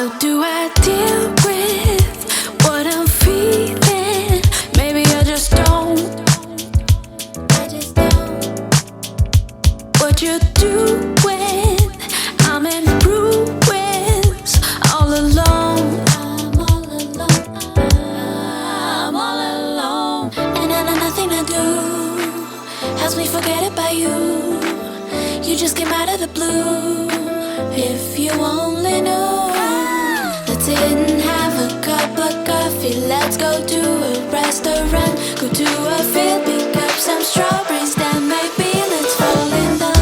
How do I deal with what I'm feeling? Maybe I just don't. What you do when I'm in ruins, all alone. I'm all alone, and I know nothing to do helps me forget about you. You just came out of the blue. If you only knew. Let's sit and have a cup of coffee. Let's go to a restaurant. Go to a field, pick up some strawberries. Then maybe let's fall in love.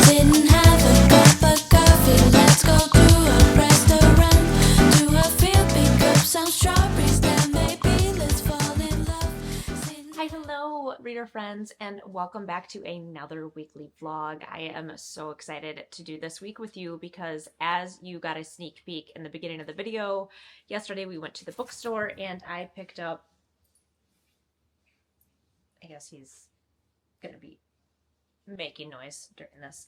Sit and have a cup of coffee. Let's go to a restaurant. To a field, pick up some strawberries. Then maybe let's fall in love. Hi, hello, reader friends, and welcome back to another weekly vlog. I am so excited to do this week with you because, as you got a sneak peek in the beginning of the video, yesterday we went to the bookstore and I picked up, I guess he's gonna be making noise during this.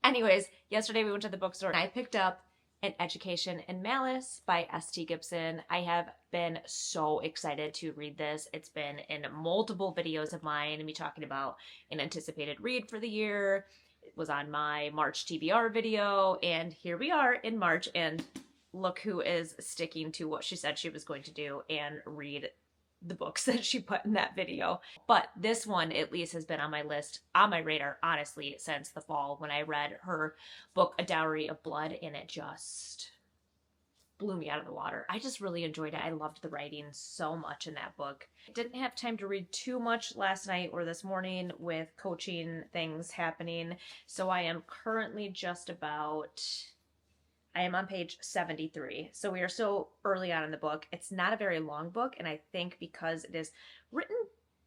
Anyways, yesterday we went to the bookstore and I picked up An Education in Malice by S.T. Gibson. I have been so excited to read this. It's been in multiple videos of mine, me talking about an anticipated read for the year. It was on my March TBR video, and here we are in March, and look who is sticking to what she said she was going to do and read the books that she put in that video. But this one at least has been on my list, on my radar, honestly, since the fall when I read her book, A Dowry of Blood, and it just blew me out of the water. I just really enjoyed it. I loved the writing so much in that book. Didn't have time to read too much last night or this morning with coaching things happening, so I am currently I am on page 73, so we are so early on in the book. It's not a very long book, and I think because it is written,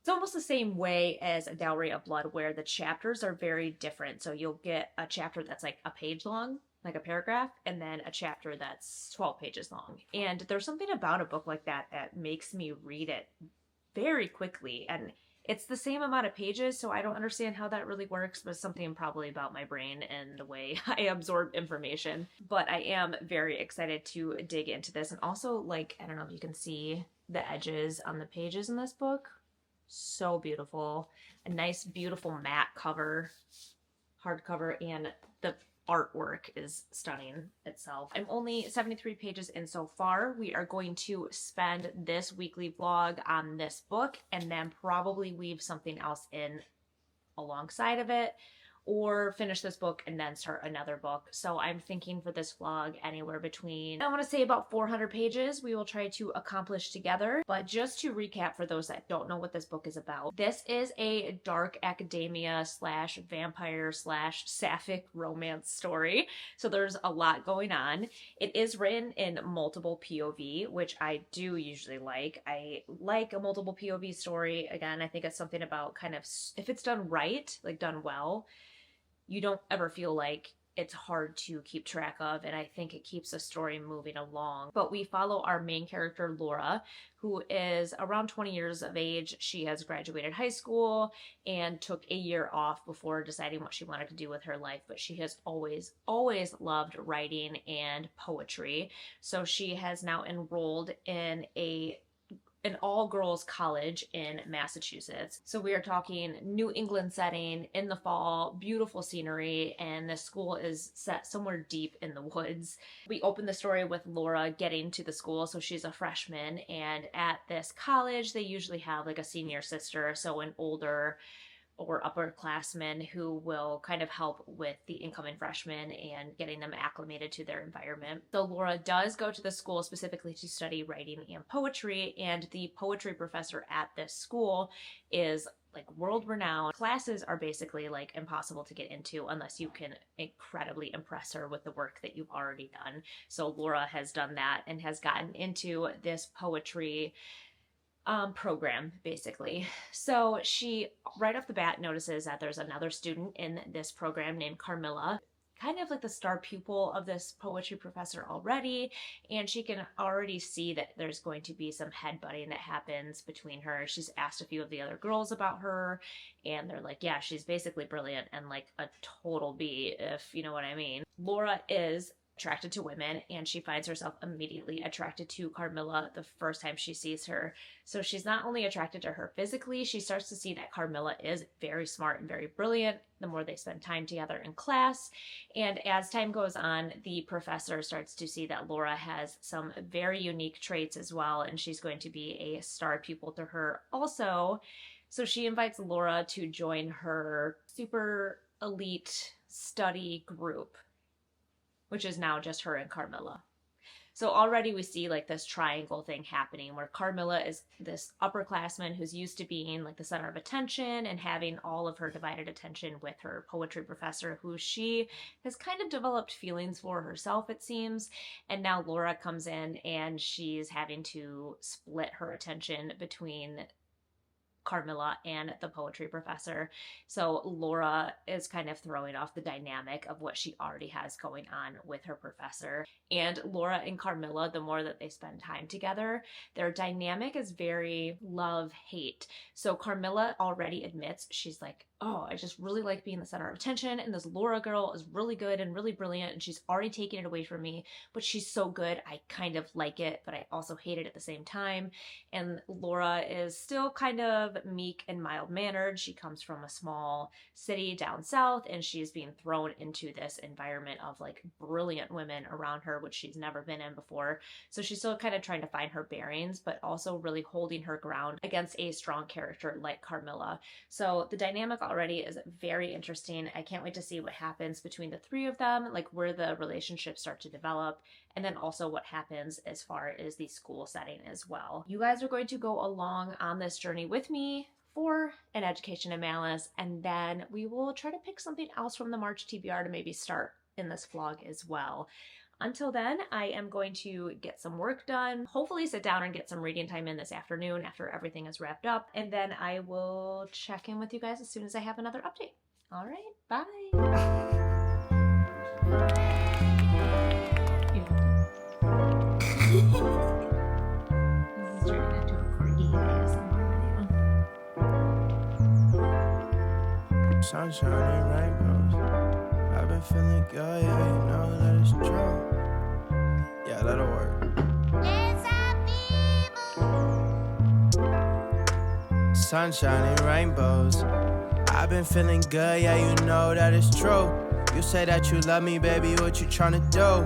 it's almost the same way as A Dowry of Blood, where the chapters are very different. So you'll get a chapter that's like a page long, like a paragraph, and then a chapter that's 12 pages long. And there's something about a book like that that makes me read it very quickly, and it's the same amount of pages, so I don't understand how that really works, but it's something probably about my brain and the way I absorb information. But I am very excited to dig into this. And also, like, I don't know if you can see the edges on the pages in this book. So beautiful. A nice, beautiful matte cover, hardcover, and the artwork is stunning itself. I'm only 73 pages in so far. We are going to spend this weekly vlog on this book and then probably weave something else in alongside of it, or finish this book and then start another book. So I'm thinking for this vlog anywhere between, I want to say about 400 pages we will try to accomplish together. But just to recap for those that don't know what this book is about, this is a dark academia slash vampire slash sapphic romance story. So there's a lot going on. It is written in multiple POV, which I do usually like. I like a multiple POV story. Again, I think it's something about kind of, if it's done right, like done well, you don't ever feel like it's hard to keep track of, and I think it keeps the story moving along. But we follow our main character, Laura, who is around 20 years of age. She has graduated high school and took a year off before deciding what she wanted to do with her life, but she has always loved writing and poetry. So she has now enrolled in an all-girls college in Massachusetts. So we are talking New England setting in the fall, beautiful scenery, and the school is set somewhere deep in the woods. We open the story with Laura getting to the school, so she's a freshman, and at this college they usually have like a senior sister, so an older or upperclassmen who will kind of help with the incoming freshmen and getting them acclimated to their environment. So Laura does go to the school specifically to study writing and poetry, and the poetry professor at this school is like world renowned. Classes are basically like impossible to get into unless you can incredibly impress her with the work that you've already done. So Laura has done that and has gotten into this poetry program, basically. So she right off the bat notices that there's another student in this program named Carmilla, kind of like the star pupil of this poetry professor already, and she can already see that there's going to be some headbutting that happens between her. She's asked a few of the other girls about her, and they're like, yeah, she's basically brilliant and like a total B, if you know what I mean. Laura is attracted to women, and she finds herself immediately attracted to Carmilla the first time she sees her. So she's not only attracted to her physically, she starts to see that Carmilla is very smart and very brilliant the more they spend time together in class. And as time goes on, the professor starts to see that Laura has some very unique traits as well, and she's going to be a star pupil to her also. So she invites Laura to join her super elite study group, which is now just her and Carmilla. So already we see like this triangle thing happening where Carmilla is this upperclassman who's used to being like the center of attention and having all of her divided attention with her poetry professor, who she has kind of developed feelings for herself, it seems. And now Laura comes in and she's having to split her attention between Carmilla and the poetry professor. So Laura is kind of throwing off the dynamic of what she already has going on with her professor. And Laura and Carmilla, the more that they spend time together, their dynamic is very love-hate. So Carmilla already admits, she's like, oh, I just really like being the center of attention, and this Laura girl is really good and really brilliant, and she's already taken it away from me, but she's so good, I kind of like it, but I also hate it at the same time. And Laura is still kind of meek and mild-mannered. She comes from a small city down south, and she's being thrown into this environment of like brilliant women around her, which she's never been in before. So she's still kind of trying to find her bearings, but also really holding her ground against a strong character like Carmilla. So the dynamic already is very interesting. I can't wait to see what happens between the three of them, like where the relationships start to develop, and then also what happens as far as the school setting as well. You guys are going to go along on this journey with me for An Education in Malice, and then we will try to pick something else from the March TBR to maybe start in this vlog as well. Until then, I am going to get some work done, hopefully sit down and get some reading time in this afternoon after everything is wrapped up, and then I will check in with you guys as soon as I have another update. All right, bye. This is turning into a corgi ASMR video. Sunshine and rainbows. I've been feeling good, yeah, you know that it's true. Yeah, that'll work. Sunshine and rainbows. I've been feeling good, yeah, you know that it's true. You say that you love me, baby, what you tryna do?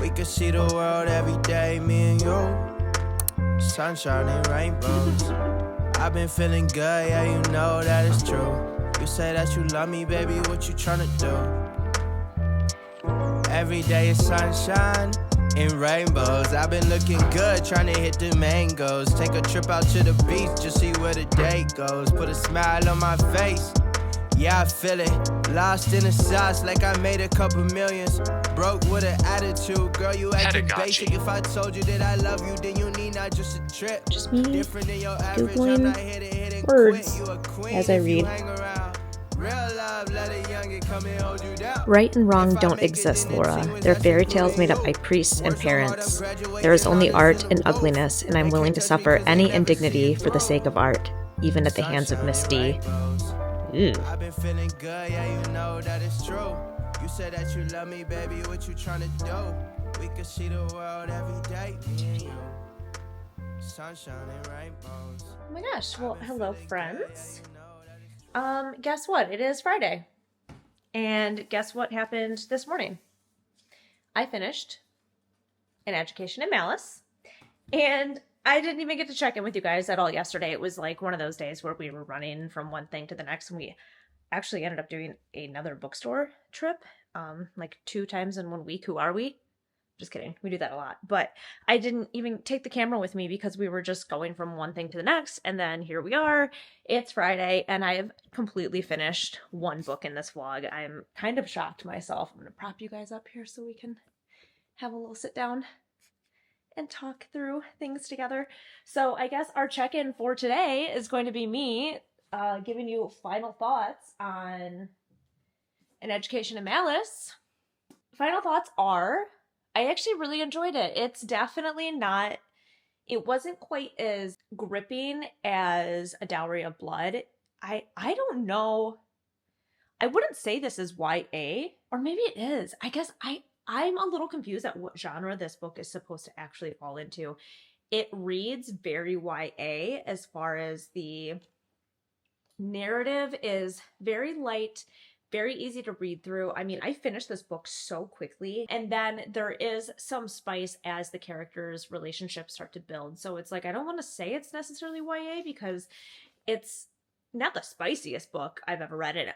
We could see the world every day, me and you. Sunshine and rainbows. I've been feeling good, yeah, you know that it's true. You say that you love me, baby, what you tryna do? Every day is sunshine and rainbows. I've been looking good, trying to hit the mangoes. Take a trip out to the beach, just see where the day goes. Put a smile on my face, yeah, I feel it. Lost in the sauce like I made a couple millions. Broke with an attitude, girl, you acting basic. If I told you that I love you, then you need not just a trip. Just me Different than your average, I'm Googling not hit it, hit and words quit. You a queen as I if you read. hang around. Real love, let a youngin' come and hold you down. Right and wrong don't exist, Laura. They're fairy tales made up by priests and parents. There is only art and ugliness, and I'm willing to suffer any indignity for the sake of art, even at the hands of Miss D. Ew. I've been feeling good, yeah, you know that it's true. You said that you love me, baby, what you tryna do? We could see the world every day, me and you. Sunshine and rainbows. Oh my gosh, well, hello friends. Guess what? It is Friday. And guess what happened this morning? I finished An Education in Malice. And I didn't even get to check in with you guys at all yesterday. It was like one of those days where we were running from one thing to the next, and we actually ended up doing another bookstore trip, like 2 times in 1 week. Who are we? Just kidding. We do that a lot. But I didn't even take the camera with me because we were just going from one thing to the next. And then here we are. It's Friday, and I have completely finished 1 book in this vlog. I'm kind of shocked myself. I'm going to prop you guys up here so we can have a little sit down and talk through things together. So I guess our check-in for today is going to be me giving you final thoughts on An Education in Malice. Final thoughts are, I actually really enjoyed it. It's definitely not, it wasn't quite as gripping as A Dowry of Blood. I don't know. I wouldn't say this is YA, or maybe it is. I guess I'm a little confused at what genre this book is supposed to actually fall into. It reads very YA as far as the narrative is very light, very easy to read through. I mean, I finished this book so quickly, and then there is some spice as the characters' relationships start to build. So it's like, I don't want to say it's necessarily YA because it's not the spiciest book I've ever read. And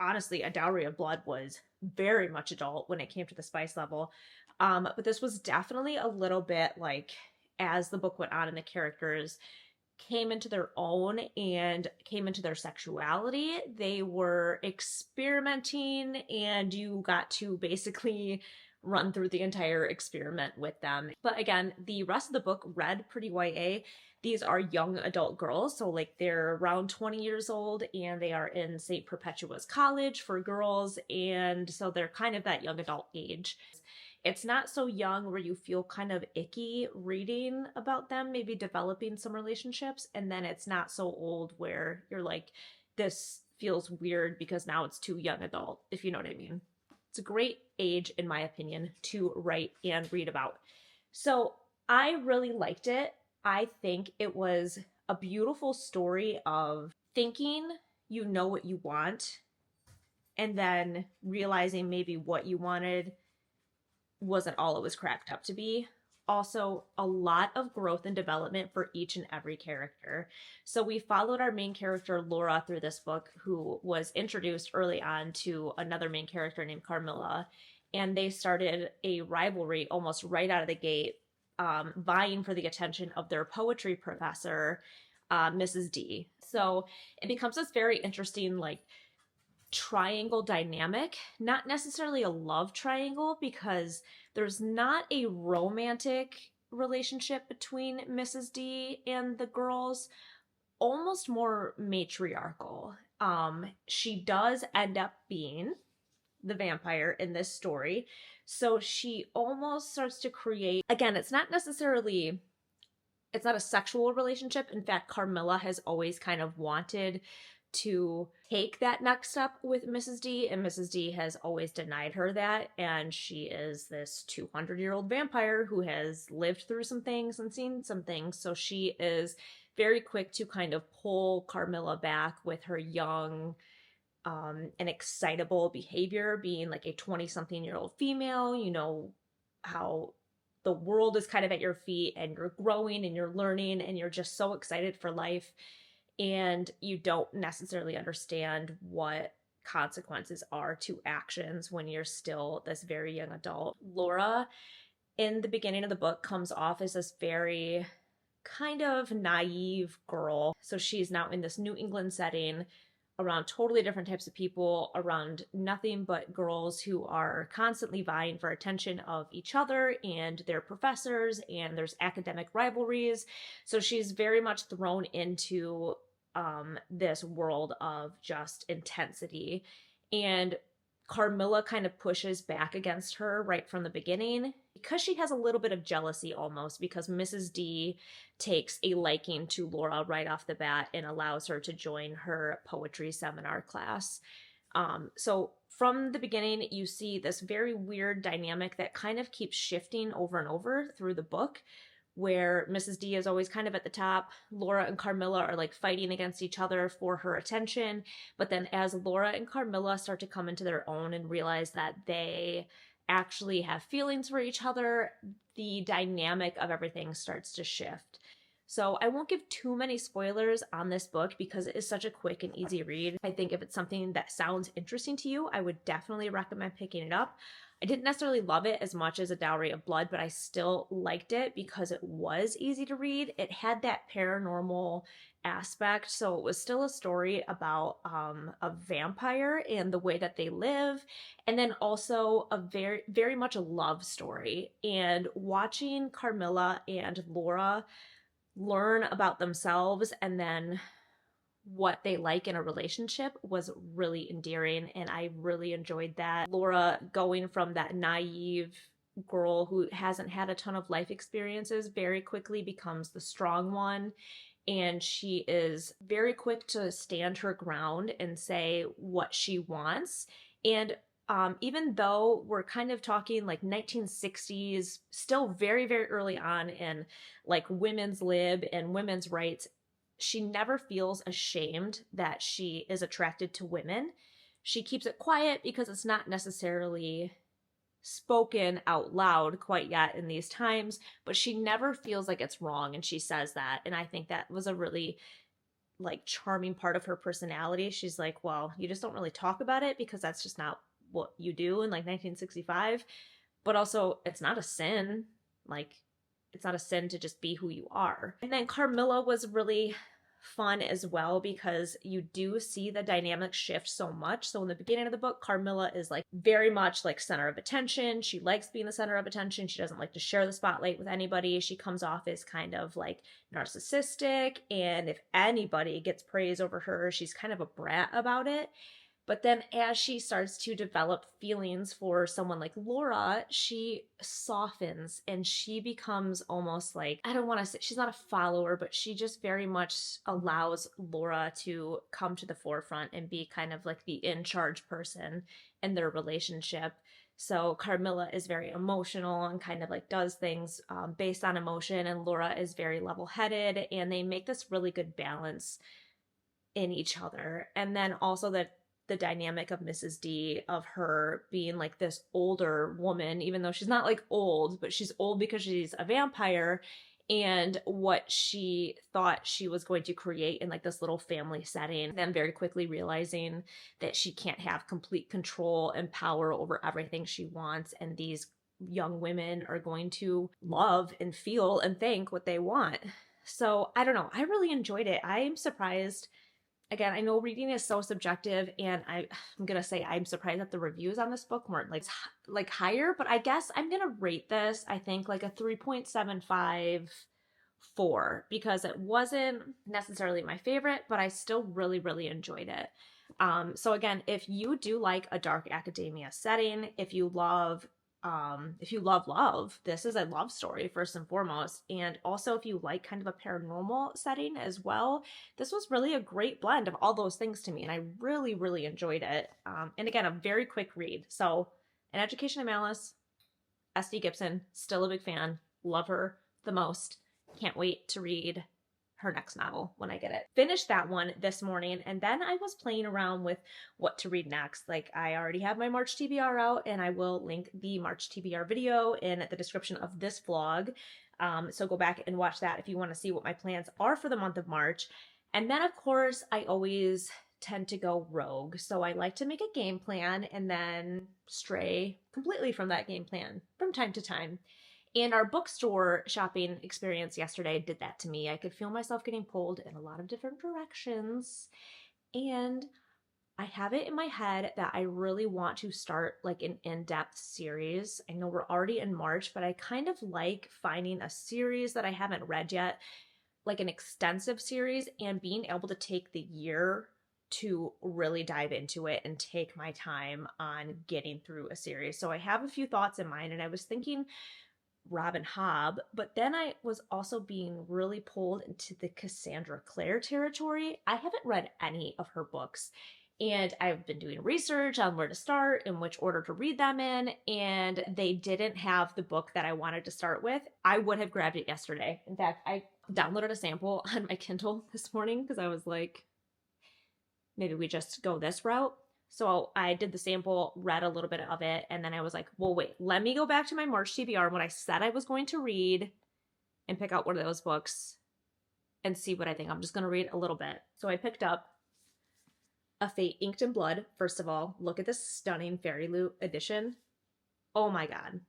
honestly, A Dowry of Blood was very much adult when it came to the spice level. But this was definitely a little bit like, as the book went on and the characters came into their own and came into their sexuality, they were experimenting, and you got to basically run through the entire experiment with them. But again, the rest of the book read pretty YA. These are young adult girls, so like they're around 20 years old, and they are in St. Perpetua's College for girls, and so they're kind of that young adult age. It's not so young where you feel kind of icky reading about them, maybe developing some relationships, and then it's not so old where you're like, this feels weird because now it's too young adult, if you know what I mean. It's a great age, in my opinion, to write and read about. So I really liked it. I think it was a beautiful story of thinking you know what you want, and then realizing maybe what you wanted wasn't all it was cracked up to be. Also, a lot of growth and development for each and every character. So we followed our main character, Laura, through this book, who was introduced early on to another main character named Carmilla, and they started a rivalry almost right out of the gate, vying for the attention of their poetry professor, Mrs. D. So it becomes this very interesting, like, triangle dynamic, not necessarily a love triangle because there's not a romantic relationship between Mrs. D and the girls, almost more matriarchal. She does end up being the vampire in this story, so she almost starts to create, again, it's not a sexual relationship. In fact, Carmilla has always kind of wanted to take that next step with Mrs. D, and Mrs. D has always denied her that, and she is this 200-year-old vampire who has lived through some things and seen some things, so she is very quick to kind of pull Carmilla back with her young and excitable behavior, being like a 20-something-year-old female. You know how the world is kind of at your feet, and you're growing and you're learning, and you're just so excited for life, and you don't necessarily understand what consequences are to actions when you're still this very young adult. Laura, in the beginning of the book, comes off as this very kind of naive girl. So she's now in this New England setting around totally different types of people, around nothing but girls who are constantly vying for attention of each other and their professors, and there's academic rivalries. So she's very much thrown into this world of just intensity. And Carmilla kind of pushes back against her right from the beginning because she has a little bit of jealousy almost, because Mrs. D takes a liking to Laura right off the bat and allows her to join her poetry seminar class. So from the beginning, you see this very weird dynamic that kind of keeps shifting over and over through the book, where Mrs. D is always kind of at the top. Laura and Carmilla are like fighting against each other for her attention. But then as Laura and Carmilla start to come into their own and realize that they actually have feelings for each other, the dynamic of everything starts to shift. So I won't give too many spoilers on this book because it is such a quick and easy read. I think if it's something that sounds interesting to you, I would definitely recommend picking it up. I didn't necessarily love it as much as A Dowry of Blood, but I still liked it because it was easy to read. It had that paranormal aspect, so it was still a story about a vampire and the way that they live, and then also a very, very much a love story. And watching Carmilla and Laura learn about themselves and then what they like in a relationship was really endearing, and I really enjoyed that. Laura going from that naive girl who hasn't had a ton of life experiences very quickly becomes the strong one, and she is very quick to stand her ground and say what she wants. And even though we're kind of talking like 1960s, still very, very early on in like women's lib and women's rights, she never feels ashamed that she is attracted to women. She keeps it quiet because it's not necessarily spoken out loud quite yet in these times, but she never feels like it's wrong, and she says that. And I think that was a really like charming part of her personality. She's like, well, you just don't really talk about it because that's just not what you do in like 1965, but also it's not a sin. Like, it's not a sin to just be who you are. And then Carmilla was really fun as well because you do see the dynamic shift so much. So in the beginning of the book, Carmilla is like very much like center of attention. She likes being the center of attention. She doesn't like to share the spotlight with anybody. She comes off as kind of like narcissistic, and if anybody gets praise over her, she's kind of a brat about it. But then as she starts to develop feelings for someone like Laura, she softens and she becomes almost like, I don't want to say, she's not a follower, but she just very much allows Laura to come to the forefront and be kind of like the in-charge person in their relationship. So Carmilla is very emotional and kind of like does things based on emotion, and Laura is very level-headed, and they make this really good balance in each other. And then also the dynamic of Mrs. D, of her being like this older woman, even though she's not like old, but she's old because she's a vampire, and what she thought she was going to create in like this little family setting, then very quickly realizing that she can't have complete control and power over everything she wants, and these young women are going to love and feel and think what they want. So I don't know, I really enjoyed it. I am surprised. Again, I know reading is so subjective, and I'm going to say I'm surprised that the reviews on this book weren't like higher, but I guess I'm going to rate this, I think, like a 3.75 4, because it wasn't necessarily my favorite, but I still really, really enjoyed it. So again, if you do like a dark academia setting, if you love love, this is a love story first and foremost. And also if you like kind of a paranormal setting as well, this was really a great blend of all those things to me. And I really, really enjoyed it. And again, a very quick read. So An Education of Malice, S.D. Gibson, still a big fan. Love her the most. Can't wait to read her next novel when I get it. Finished that one this morning, and then I was playing around with what to read next. Like, I already have my March TBR out, and I will link the March TBR video in the description of this vlog. So go back and watch that if you want to see what my plans are for the month of March. And then, of course, I always tend to go rogue. So I like to make a game plan and then stray completely from that game plan from time to time. And our bookstore shopping experience yesterday did that to me. I could feel myself getting pulled in a lot of different directions. And I have it in my head that I really want to start like an in-depth series. I know we're already in March, but I kind of like finding a series that I haven't read yet, like an extensive series, and being able to take the year to really dive into it and take my time on getting through a series. So I have a few thoughts in mind, and I was thinking Robin Hobb, but then I was also being really pulled into the Cassandra Clare territory. I haven't read any of her books, and I've been doing research on where to start and which order to read them in, and they didn't have the book that I wanted to start with. I would have grabbed it yesterday. In fact, I downloaded a sample on my Kindle this morning because I was like, maybe we just go this route. So I did the sample, read a little bit of it, and then I was like, well, wait, let me go back to my March TBR and what I said I was going to read and pick out one of those books and see what I think. I'm just going to read a little bit. So I picked up A Fate Inked in Blood. First of all, look at this stunning Fairy Loot edition. Oh my God.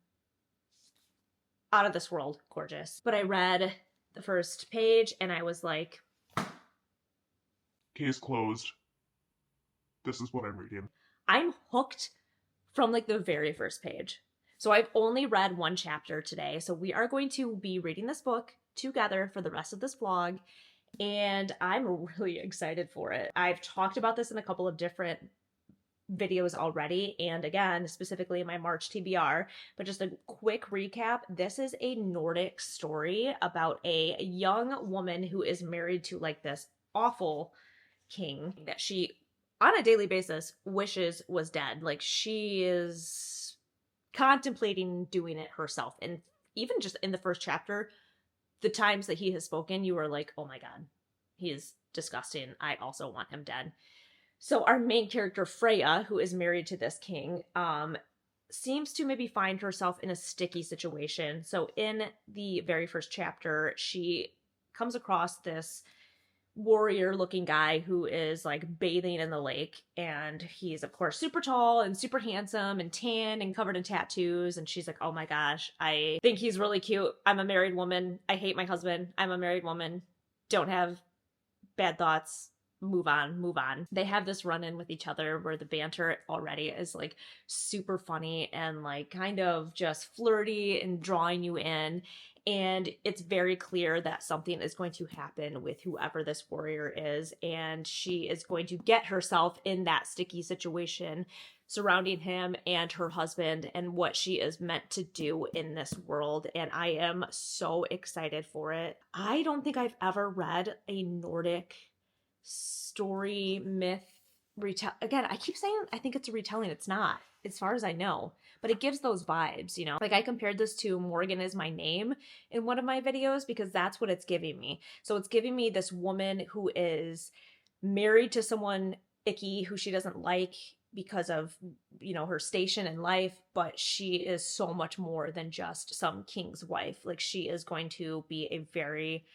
Out of this world, gorgeous. But I read the first page and I was like, case closed. This is what I'm reading. I'm hooked from like the very first page. So I've only read one chapter today. So we are going to be reading this book together for the rest of this vlog. And I'm really excited for it. I've talked about this in a couple of different videos already. And again, specifically in my March TBR, but just a quick recap. This is a Nordic story about a young woman who is married to like this awful king that she on a daily basis wishes was dead. Like, she is contemplating doing it herself. And even just in the first chapter, the times that he has spoken, you are like, oh my God, he is disgusting. I also want him dead. So our main character, Freya, who is married to this king, seems to maybe find herself in a sticky situation. So in the very first chapter, she comes across this warrior looking guy who is like bathing in the lake, and he's of course super tall and super handsome and tan and covered in tattoos, and she's like, oh my gosh, I think he's really cute. I'm a married woman. I hate my husband. I'm a married woman. Don't have bad thoughts. Move on. They have this run-in with each other where the banter already is like super funny and like kind of just flirty and drawing you in. And it's very clear that something is going to happen with whoever this warrior is, and she is going to get herself in that sticky situation surrounding him and her husband and what she is meant to do in this world. And I am so excited for it. I don't think I've ever read a Nordic story myth again, I keep saying I think it's a retelling. It's not, as far as I know, but it gives those vibes, you know. Like, I compared this to Morgan Is My Name in one of my videos because that's what it's giving me. So it's giving me this woman who is married to someone icky who she doesn't like because of, you know, her station in life, but she is so much more than just some king's wife. Like, she is going to be a very,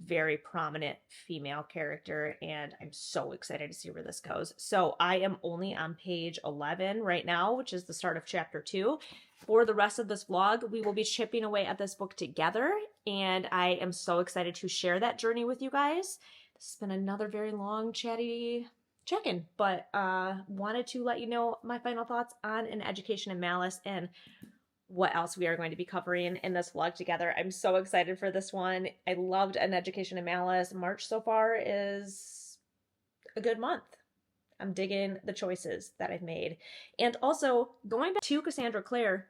very prominent female character, and I'm so excited to see where this goes. So I am only on page 11 right now, which is the start of chapter 2. For the rest of this vlog, we will be chipping away at this book together, and I am so excited to share that journey with you guys. This has been another very long, chatty check-in, but wanted to let you know my final thoughts on An Education in Malice and what else we are going to be covering in this vlog together. I'm so excited for this one. I loved An Education in Malice. March so far is a good month. I'm digging the choices that I've made. And also, going back to Cassandra Clare,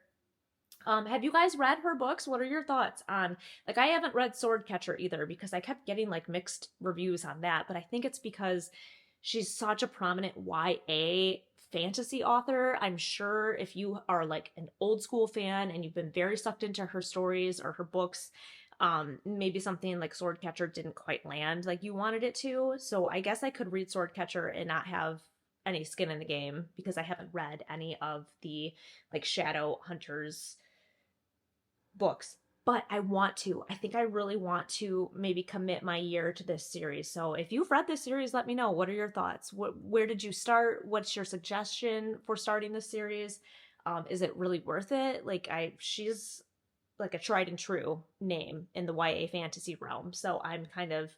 have you guys read her books? What are your thoughts on, like, I haven't read Swordcatcher either because I kept getting like mixed reviews on that, but I think it's because she's such a prominent YA fantasy author. I'm sure if you are like an old school fan and you've been very sucked into her stories or her books, maybe something like Swordcatcher didn't quite land like you wanted it to. So I guess I could read Swordcatcher and not have any skin in the game because I haven't read any of the like Shadow Hunters books. But I want to. I think I really want to maybe commit my year to this series. So if you've read this series, let me know. What are your thoughts? Where did you start? What's your suggestion for starting this series? Is it really worth it? Like, she's like a tried and true name in the YA fantasy realm. So I'm kind of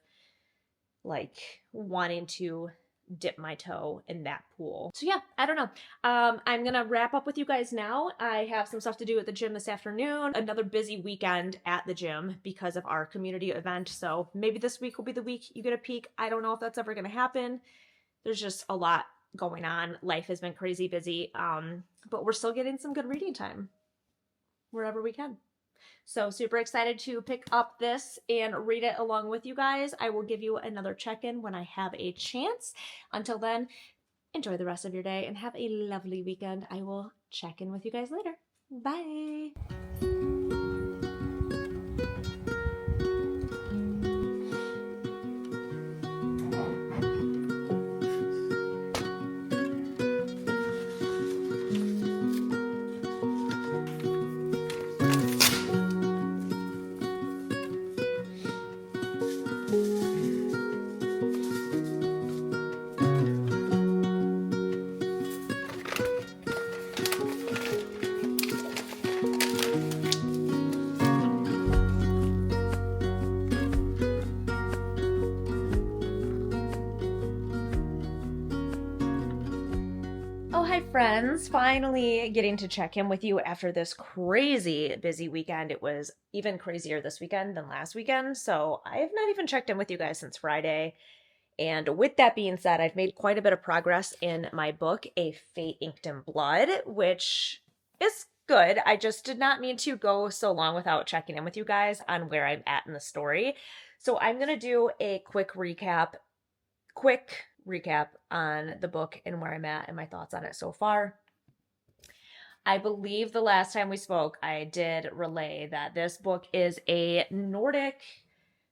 like wanting to dip my toe in that pool. So yeah, I don't know. I'm gonna wrap up with you guys now. I have some stuff to do at the gym this afternoon. Another busy weekend at the gym because of our community event. So maybe this week will be the week you get a peek. I don't know if that's ever gonna happen. There's just a lot going on. Life has been crazy busy. But we're still getting some good reading time wherever we can. So super excited to pick up this and read it along with you guys. I will give you another check-in when I have a chance. Until then, enjoy the rest of your day and have a lovely weekend. I will check in with you guys later. Bye. Friends, finally getting to check in with you after this crazy busy weekend. It was even crazier this weekend than last weekend, so I have not even checked in with you guys since Friday. And with that being said, I've made quite a bit of progress in my book, A Fate Inked in Blood, which is good. I just did not mean to go so long without checking in with you guys on where I'm at in the story. So I'm going to do a quick recap, quick recap on the book and where I'm at and my thoughts on it so far. I believe the last time we spoke, I did relay that this book is a Nordic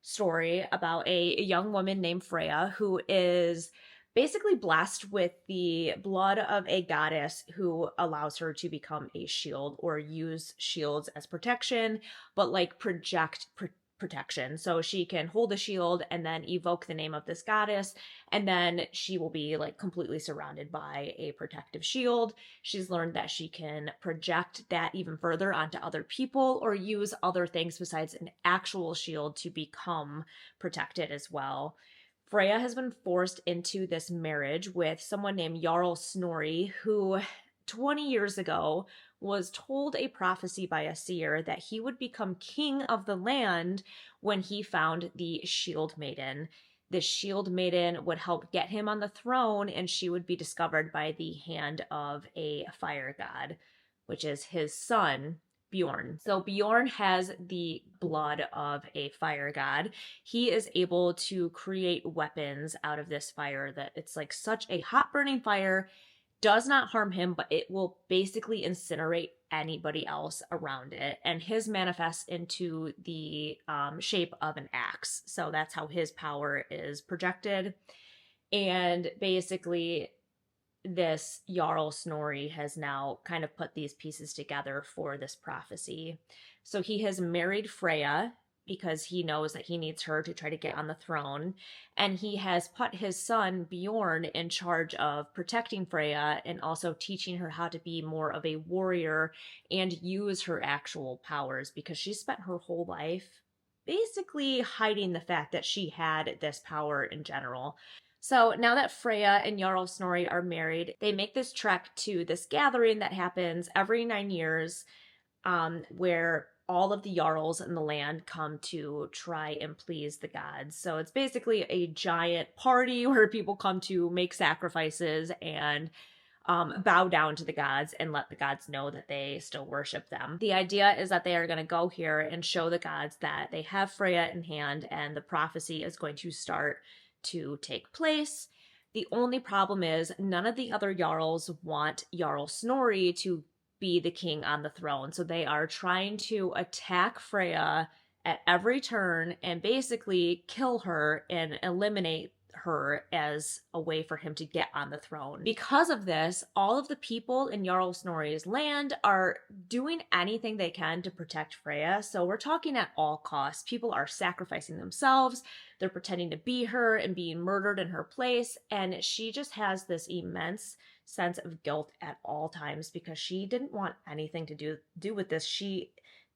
story about a young woman named Freya who is basically blessed with the blood of a goddess who allows her to become a shield or use shields as protection, but like project protection. So she can hold a shield and then evoke the name of this goddess, and then she will be like completely surrounded by a protective shield. She's learned that she can project that even further onto other people or use other things besides an actual shield to become protected as well. Freya has been forced into this marriage with someone named Jarl Snorri, who 20 years ago was told a prophecy by a seer that he would become king of the land when he found the Shield Maiden. The Shield Maiden would help get him on the throne, and she would be discovered by the hand of a fire god, which is his son, Bjorn. So Bjorn has the blood of a fire god. He is able to create weapons out of this fire that it's like such a hot burning fire, does not harm him, but it will basically incinerate anybody else around it. And his manifests into the shape of an axe. So that's how his power is projected. And basically, this Jarl Snorri has now kind of put these pieces together for this prophecy. So he has married Freya because he knows that he needs her to try to get on the throne. And he has put his son Bjorn in charge of protecting Freya and also teaching her how to be more of a warrior and use her actual powers, because she spent her whole life basically hiding the fact that she had this power in general. So now that Freya and Jarl Snorri are married, they make this trek to this gathering that happens every 9 years, where all of the Jarls in the land come to try and please the gods. So it's basically a giant party where people come to make sacrifices and bow down to the gods and let the gods know that they still worship them. The idea is that they are going to go here and show the gods that they have Freya in hand and the prophecy is going to start to take place. The only problem is none of the other Jarls want Jarl Snorri to be the king on the throne. So they are trying to attack Freya at every turn and basically kill her and eliminate her as a way for him to get on the throne. Because of this, all of the people in Jarl Snorri's land are doing anything they can to protect Freya. So we're talking at all costs. People are sacrificing themselves. They're pretending to be her and being murdered in her place. And she just has this immense sense of guilt at all times because she didn't want anything to do with this. She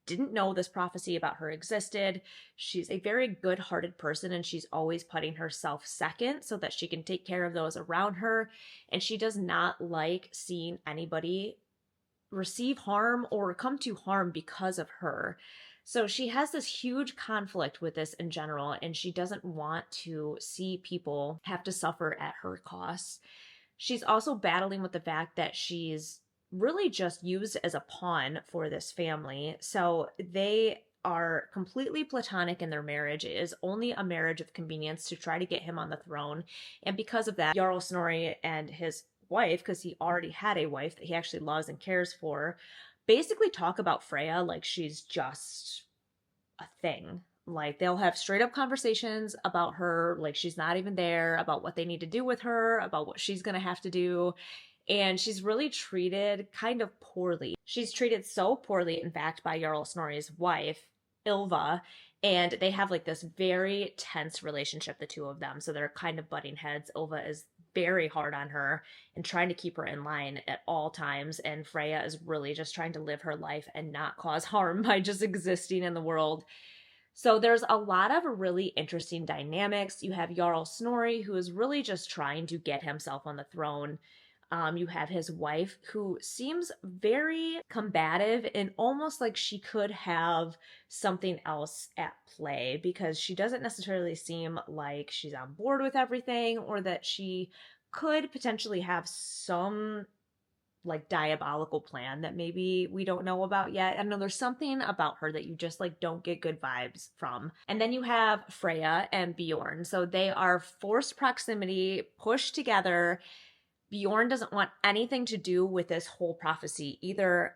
didn't know this prophecy about her existed. She's a very good-hearted person and she's always putting herself second so that she can take care of those around her. And she does not like seeing anybody receive harm or come to harm because of her. So she has this huge conflict with this in general, and she doesn't want to see people have to suffer at her cost. She's also battling with the fact that she's really just used as a pawn for this family. So they are completely platonic in their marriage. It is only a marriage of convenience to try to get him on the throne. And because of that, Jarl Snorri and his wife, because he already had a wife that he actually loves and cares for, basically talk about Freya like she's just a thing. Like they'll have straight up conversations about her, like she's not even there, about what they need to do with her, about what she's going to have to do. And she's really treated kind of poorly. She's treated so poorly, in fact, by Jarl Snorri's wife, Ylva, and they have like this very tense relationship, the two of them. So they're kind of butting heads. Ylva is very hard on her and trying to keep her in line at all times. And Freya is really just trying to live her life and not cause harm by just existing in the world. So there's a lot of really interesting dynamics. You have Jarl Snorri, who is really just trying to get himself on the throne. You have his wife, who seems very combative and almost like she could have something else at play, because she doesn't necessarily seem like she's on board with everything, or that she could potentially have some like diabolical plan that maybe we don't know about yet. I know there's something about her that you just like don't get good vibes from. And then you have Freya and Bjorn. So they are forced proximity, pushed together. Bjorn doesn't want anything to do with this whole prophecy either,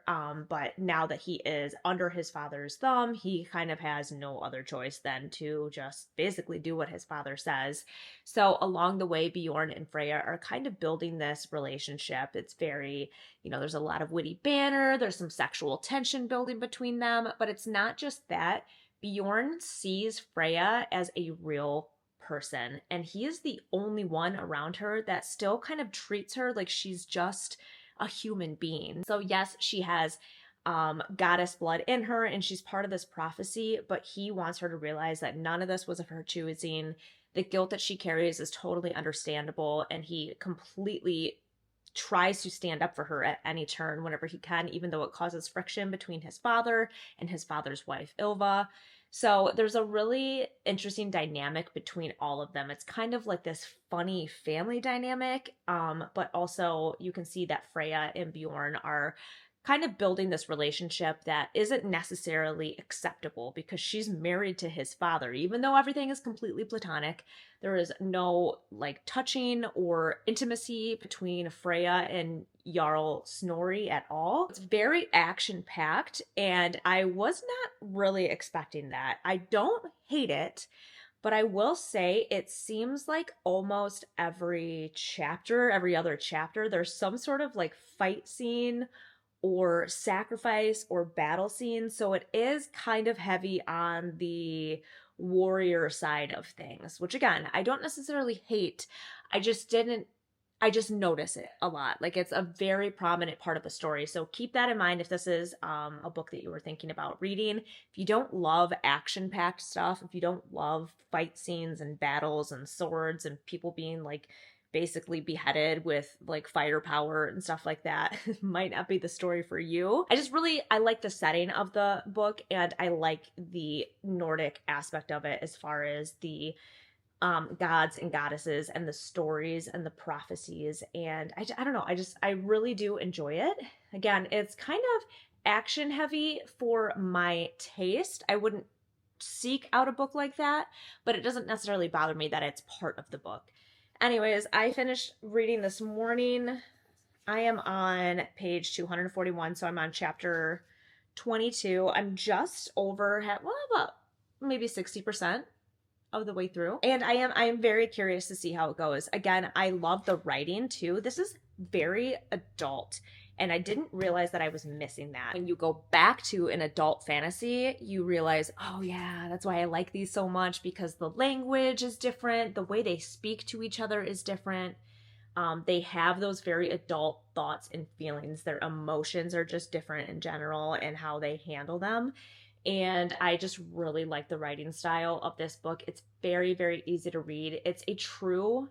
but now that he is under his father's thumb, he kind of has no other choice than to just basically do what his father says. So along the way, Bjorn and Freya are kind of building this relationship. It's very, there's a lot of witty banter, there's some sexual tension building between them, but it's not just that. Bjorn sees Freya as a real person, and he is the only one around her that still kind of treats her like she's just a human being. So yes, she has goddess blood in her and she's part of this prophecy, but he wants her to realize that none of this was of her choosing. The guilt that she carries is totally understandable, and he completely tries to stand up for her at any turn whenever he can, even though it causes friction between his father and his father's wife, Ylva. So there's a really interesting dynamic between all of them. It's kind of like this funny family dynamic, but also you can see that Freya and Bjorn are kind of building this relationship that isn't necessarily acceptable because she's married to his father. Even though everything is completely platonic, there is no like touching or intimacy between Freya and Jarl Snorri at all. It's very action-packed, and I was not really expecting that. I don't hate it, but I will say it seems like almost every other chapter, there's some sort of like fight scene or sacrifice or battle scene. So it is kind of heavy on the warrior side of things, which again, I don't necessarily hate. I just notice it a lot. Like it's a very prominent part of the story. So keep that in mind if this is a book that you were thinking about reading. If you don't love action-packed stuff, if you don't love fight scenes and battles and swords and people being like basically beheaded with like firepower and stuff like that, might not be the story for you. I like the setting of the book, and I like the Nordic aspect of it as far as the gods and goddesses and the stories and the prophecies. And I don't know, I really do enjoy it. Again, it's kind of action heavy for my taste. I wouldn't seek out a book like that, but it doesn't necessarily bother me that it's part of the book. Anyways, I finished reading this morning. I am on page 241, so I'm on chapter 22. I'm just over, about maybe 60% of the way through. And I am very curious to see how it goes. Again, I love the writing too. This is very adult, and I didn't realize that I was missing that. When you go back to an adult fantasy, you realize, oh yeah, that's why I like these so much, because the language is different, the way they speak to each other is different. They have those very adult thoughts and feelings. Their emotions are just different in general and how they handle them. And I just really like the writing style of this book. It's very, very easy to read. It's a true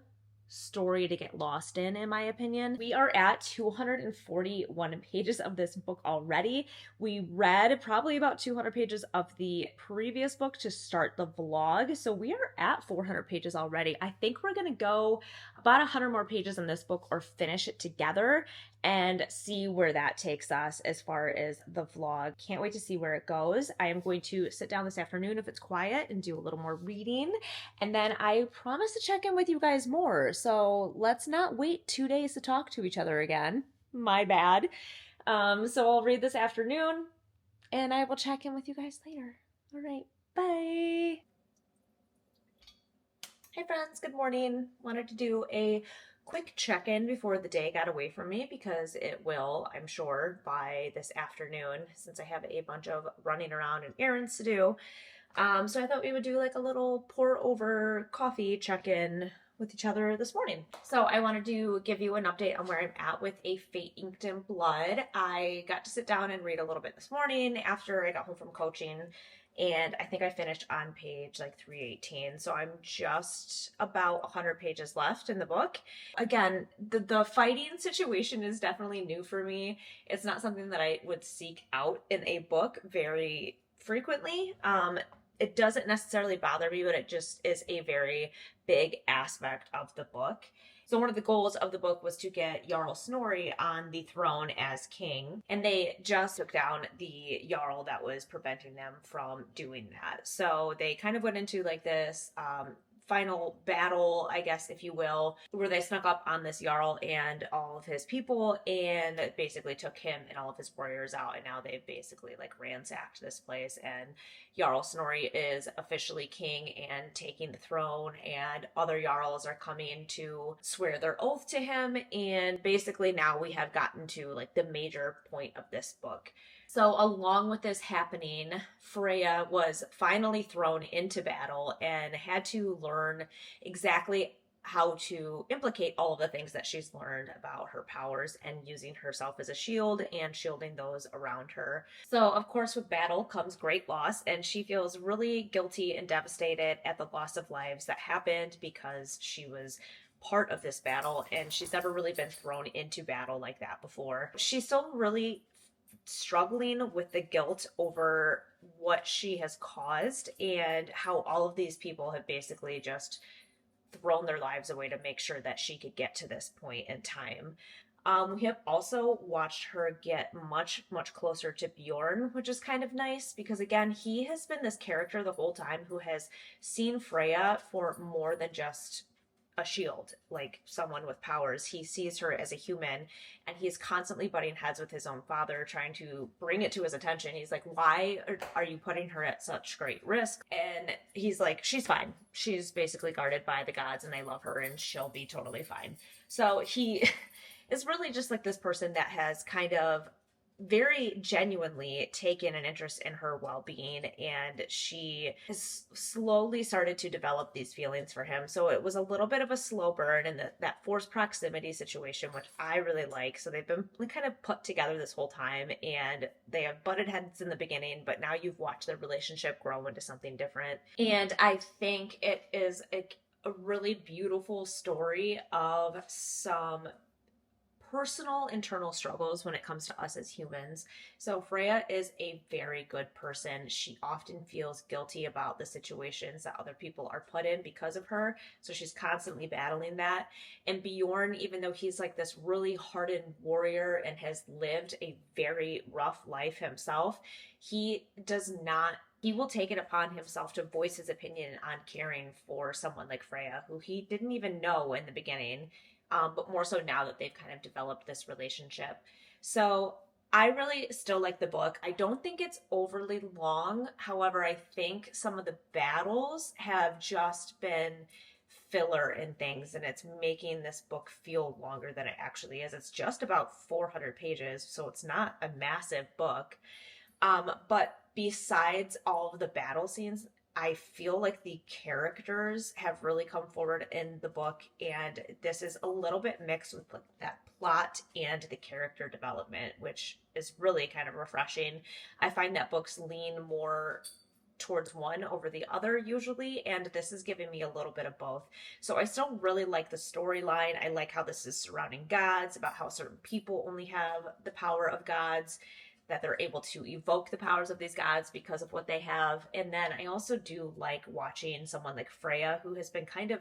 story to get lost in my opinion. We are at 241 pages of this book already. We read probably about 200 pages of the previous book to start the vlog, so we are at 400 pages already. I think we're gonna go about 100 more pages in this book or finish it together and see where that takes us as far as the vlog. Can't wait to see where it goes. I am going to sit down this afternoon if it's quiet and do a little more reading, and then I promise to check in with you guys more. So let's not wait 2 days to talk to each other again. My bad. So I'll read this afternoon and I will check in with you guys later. All right, bye. Hey friends, good morning. Wanted to do a quick check-in before the day got away from me, because it will, I'm sure, by this afternoon, since I have a bunch of running around and errands to do. So I thought we would do like a little pour over coffee check-in with each other this morning. So I wanted to give you an update on where I'm at with A Fate Inked in Blood. I got to sit down and read a little bit this morning after I got home from coaching, and I think I finished on page like 318. So I'm just about 100 pages left in the book. Again, the fighting situation is definitely new for me. It's not something that I would seek out in a book very frequently. It doesn't necessarily bother me, but it just is a very big aspect of the book. So one of the goals of the book was to get Jarl Snorri on the throne as king, and they just took down the Jarl that was preventing them from doing that. So they kind of went into like this final battle, I guess, if you will, where they snuck up on this Jarl and all of his people and basically took him and all of his warriors out. And now they've basically like ransacked this place, and Jarl Snorri is officially king and taking the throne, and other Jarls are coming to swear their oath to him. And basically now we have gotten to like the major point of this book. So along with this happening, Freya was finally thrown into battle and had to learn exactly how to implicate all of the things that she's learned about her powers and using herself as a shield and shielding those around her. So of course with battle comes great loss, and she feels really guilty and devastated at the loss of lives that happened because she was part of this battle, and she's never really been thrown into battle like that before. She's still really struggling with the guilt over what she has caused and how all of these people have basically just thrown their lives away to make sure that she could get to this point in time. We have also watched her get much closer to Bjorn, which is kind of nice because, again, he has been this character the whole time who has seen Freya for more than just a shield, like someone with powers. He sees her as a human, and he's constantly butting heads with his own father, trying to bring it to his attention. He's like, why are you putting her at such great risk? And he's like, she's fine. She's basically guarded by the gods, and they love her, and she'll be totally fine. So he is really just like this person that has kind of very genuinely taken an interest in her well-being, and she has slowly started to develop these feelings for him. So it was a little bit of a slow burn, and that forced proximity situation, which I really like. So they've been kind of put together this whole time, and they have butted heads in the beginning, but now you've watched their relationship grow into something different. And I think it is a really beautiful story of some personal internal struggles when it comes to us as humans. So Freya is a very good person. She often feels guilty about the situations that other people are put in because of her. So she's constantly battling that. And Bjorn, even though he's like this really hardened warrior and has lived a very rough life himself, he will take it upon himself to voice his opinion on caring for someone like Freya, who he didn't even know in the beginning. But more so now that they've kind of developed this relationship. So I really still like the book. I don't think it's overly long. However, I think some of the battles have just been filler and things, and it's making this book feel longer than it actually is. It's just about 400 pages, so it's not a massive book. But besides all of the battle scenes, I feel like the characters have really come forward in the book, and this is a little bit mixed with like that plot and the character development, which is really kind of refreshing. I find that books lean more towards one over the other usually, and this is giving me a little bit of both. So I still really like the storyline. I like how this is surrounding gods, about how certain people only have the power of gods, that they're able to evoke the powers of these gods because of what they have. And then I also do like watching someone like Freya, who has been kind of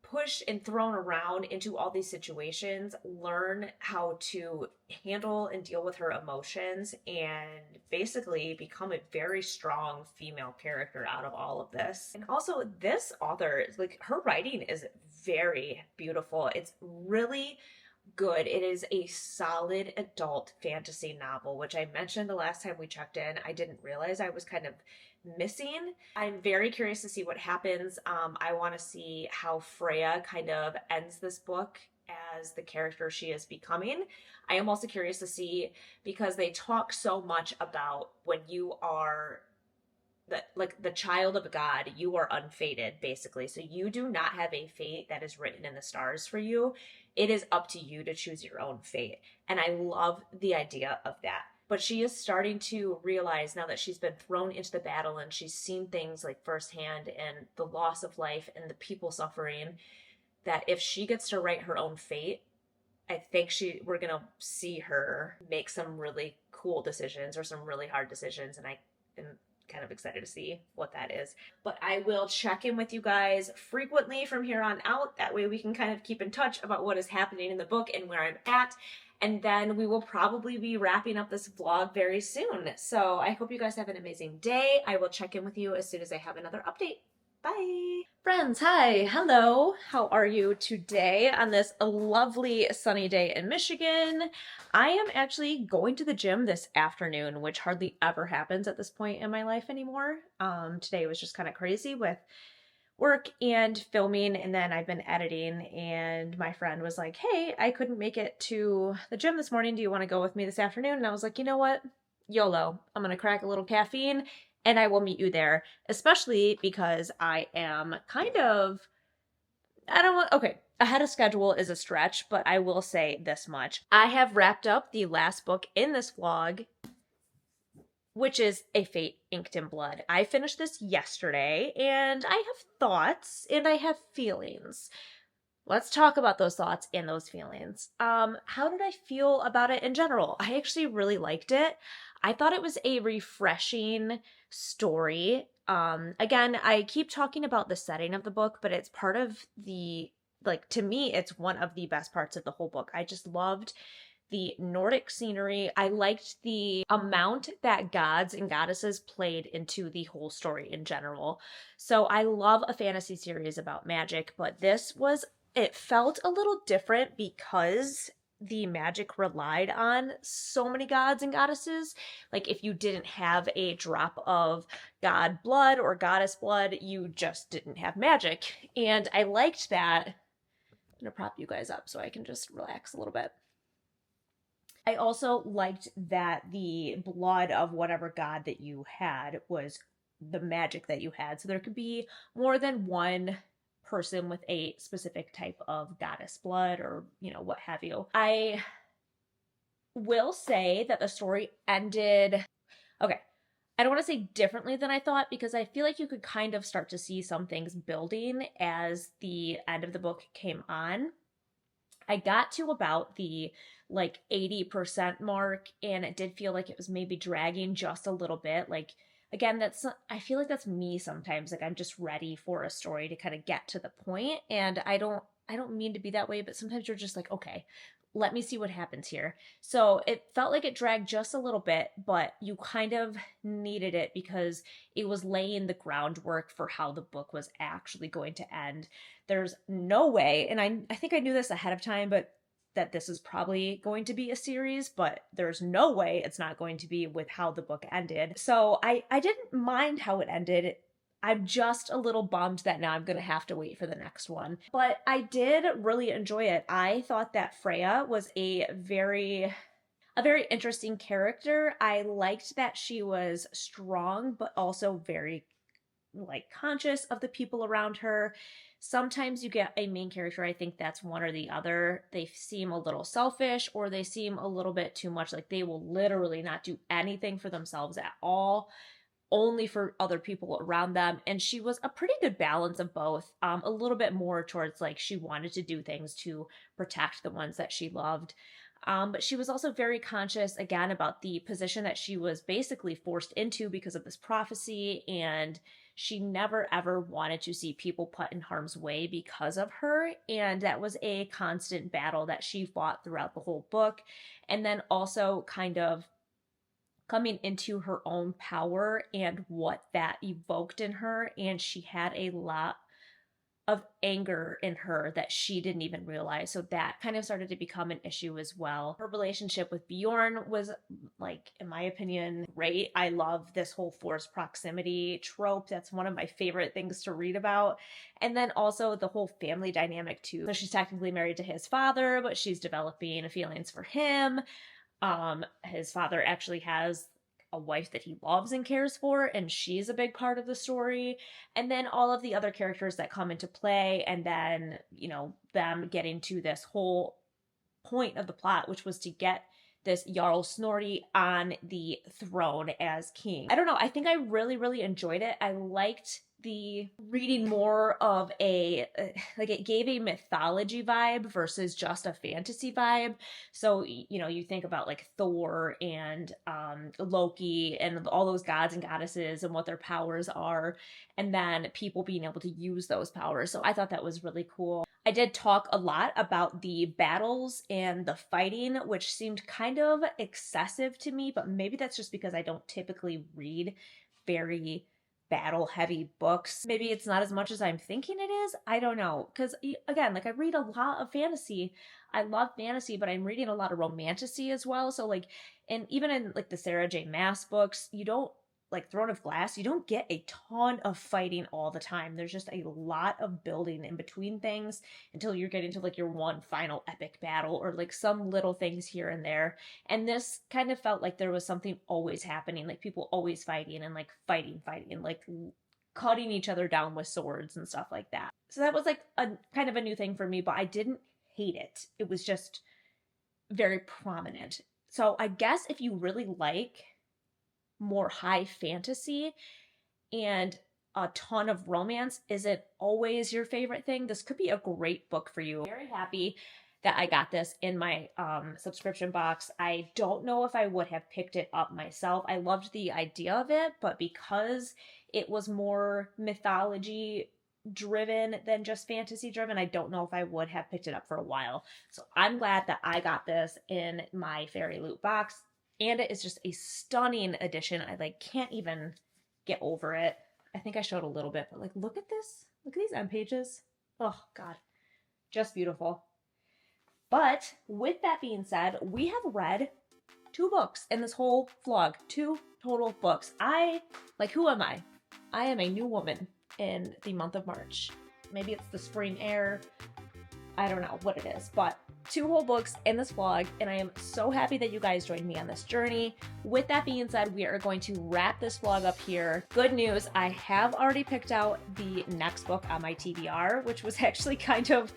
pushed and thrown around into all these situations, learn how to handle and deal with her emotions and basically become a very strong female character out of all of this. And also this author, like, her writing is very beautiful. It's really good. It is a solid adult fantasy novel, which I mentioned the last time we checked in. I didn't realize I was kind of missing. I'm very curious to see what happens. I want to see how Freya kind of ends this book as the character she is becoming. I am also curious to see, because they talk so much about when you are the child of a god, you are unfated, basically. So you do not have a fate that is written in the stars for you. It is up to you to choose your own fate. And I love the idea of that. But she is starting to realize, now that she's been thrown into the battle and she's seen things like firsthand and the loss of life and the people suffering, that if she gets to write her own fate, I think we're going to see her make some really cool decisions or some really hard decisions. And kind of excited to see what that is. But I will check in with you guys frequently from here on out. That way we can kind of keep in touch about what is happening in the book and where I'm at. And then we will probably be wrapping up this vlog very soon. So I hope you guys have an amazing day. I will check in with you as soon as I have another update. Bye. Friends, hi, hello. How are you today on this lovely sunny day in Michigan? I am actually going to the gym this afternoon, which hardly ever happens at this point in my life anymore. Today was just kind of crazy with work and filming, and then I've been editing, and my friend was like, hey, I couldn't make it to the gym this morning. Do you want to go with me this afternoon? And I was like, you know what? YOLO. I'm going to crack a little caffeine and I will meet you there, especially because I am kind of, ahead of schedule is a stretch, but I will say this much. I have wrapped up the last book in this vlog, which is A Fate Inked in Blood. I finished this yesterday, and I have thoughts, and I have feelings. Let's talk about those thoughts and those feelings. How did I feel about it in general? I actually really liked it. I thought it was a refreshing story. Again, I keep talking about the setting of the book, but it's part of the, to me, it's one of the best parts of the whole book. I just loved the Nordic scenery. I liked the amount that gods and goddesses played into the whole story in general. So I love a fantasy series about magic, but it felt a little different because the magic relied on so many gods and goddesses. Like, if you didn't have a drop of god blood or goddess blood, you just didn't have magic. And I liked that. I'm gonna prop you guys up so I can just relax a little bit. I also liked that the blood of whatever god that you had was the magic that you had. So there could be more than one person with a specific type of goddess blood, or, what have you. I will say that the story ended, okay, I don't want to say differently than I thought, because I feel like you could kind of start to see some things building as the end of the book came on. I got to about the 80% mark, and it did feel like it was maybe dragging just a little bit. Again, I feel like that's me sometimes. I'm just ready for a story to kind of get to the point, and I don't mean to be that way, but sometimes you're just like, okay, let me see what happens here. So it felt like it dragged just a little bit, but you kind of needed it because it was laying the groundwork for how the book was actually going to end. There's no way, and I think I knew this ahead of time, but that this is probably going to be a series, but there's no way it's not going to be with how the book ended. So I didn't mind how it ended. I'm just a little bummed that now I'm going to have to wait for the next one. But I did really enjoy it. I thought that Freya was a very interesting character. I liked that she was strong, but also very conscious of the people around her. Sometimes you get a main character, I think that's one or the other. They seem a little selfish, or they seem a little bit too much like they will literally not do anything for themselves at all, only for other people around them. And she was a pretty good balance of both. A little bit more towards she wanted to do things to protect the ones that she loved. But she was also very conscious, again, about the position that she was basically forced into because of this prophecy, and she never ever wanted to see people put in harm's way because of her, and that was a constant battle that she fought throughout the whole book. And then also kind of coming into her own power and what that evoked in her, and she had a lot of anger in her that she didn't even realize. So that kind of started to become an issue as well. Her relationship with Bjorn was, in my opinion, great. I love this whole forced proximity trope. That's one of my favorite things to read about. And then also the whole family dynamic too. So she's technically married to his father, but she's developing feelings for him. His father actually has a wife that he loves and cares for, and she's a big part of the story. And then all of the other characters that come into play, and then, them getting to this whole point of the plot, which was to get this Jarl Snorri on the throne as king. I don't know, I think I really enjoyed it. I liked the reading more of a, like it gave a mythology vibe versus just a fantasy vibe. So, you know, you think about like Thor and Loki and all those gods and goddesses and what their powers are, and then people being able to use those powers. So I thought that was really cool. I did talk a lot about the battles and the fighting, which seemed kind of excessive to me, but maybe that's just because I don't typically read very battle heavy books. Maybe it's not as much as I'm thinking it is. I don't know. Because again, like I read a lot of fantasy. I love fantasy, but I'm reading a lot of romantasy as well. So like, and even in like the Sarah J Maas books, you don't, like Throne of Glass, you don't get a ton of fighting all the time. There's just a lot of building in between things until you're getting to like your one final epic battle or like some little things here and there. And this kind of felt like there was something always happening, like people always fighting and like fighting, like cutting each other down with swords and stuff like that. So that was like a kind of a new thing for me, but I didn't hate it. It was just very prominent. So I guess if you really like more high fantasy and a ton of romance isn't always your favorite thing, this could be a great book for you. I'm very happy that I got this in my subscription box. I don't know if I would have picked it up myself. I loved the idea of it, but because it was more mythology driven than just fantasy driven, I don't know if I would have picked it up for a while. So I'm glad that I got this in my Fairy Loot box. And it is just a stunning edition. I like can't even get over it. I think I showed a little bit, but like look at this. Look at these end pages. Oh God, just beautiful. But with that being said, we have read 2 books in this whole vlog. 2 total books. Who am I? I am a new woman in the month of March. Maybe it's the spring air. I don't know what it is, but 2 whole books in this vlog, and I am so happy that you guys joined me on this journey. With that being said, we are going to wrap this vlog up here. Good news, I have already picked out the next book on my TBR, which was actually kind of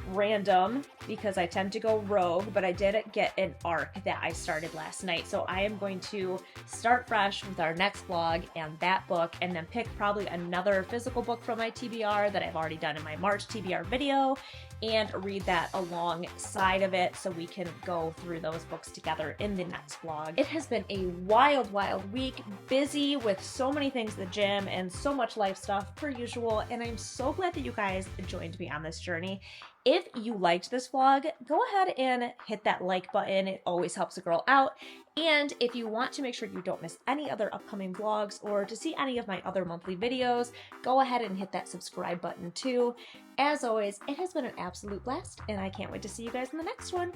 random because I tend to go rogue, but I did get an arc that I started last night. So I am going to start fresh with our next vlog and that book, and then pick probably another physical book from my TBR that I've already done in my March TBR video and read that alongside of it so we can go through those books together in the next vlog. It has been a wild week, busy with so many things at the gym and so much life stuff per usual, and I'm so glad that you guys joined me on this journey. If you liked this vlog, go ahead and hit that like button. It always helps a girl out. And if you want to make sure you don't miss any other upcoming vlogs or to see any of my other monthly videos, go ahead and hit that subscribe button too. As always, it has been an absolute blast, and I can't wait to see you guys in the next one.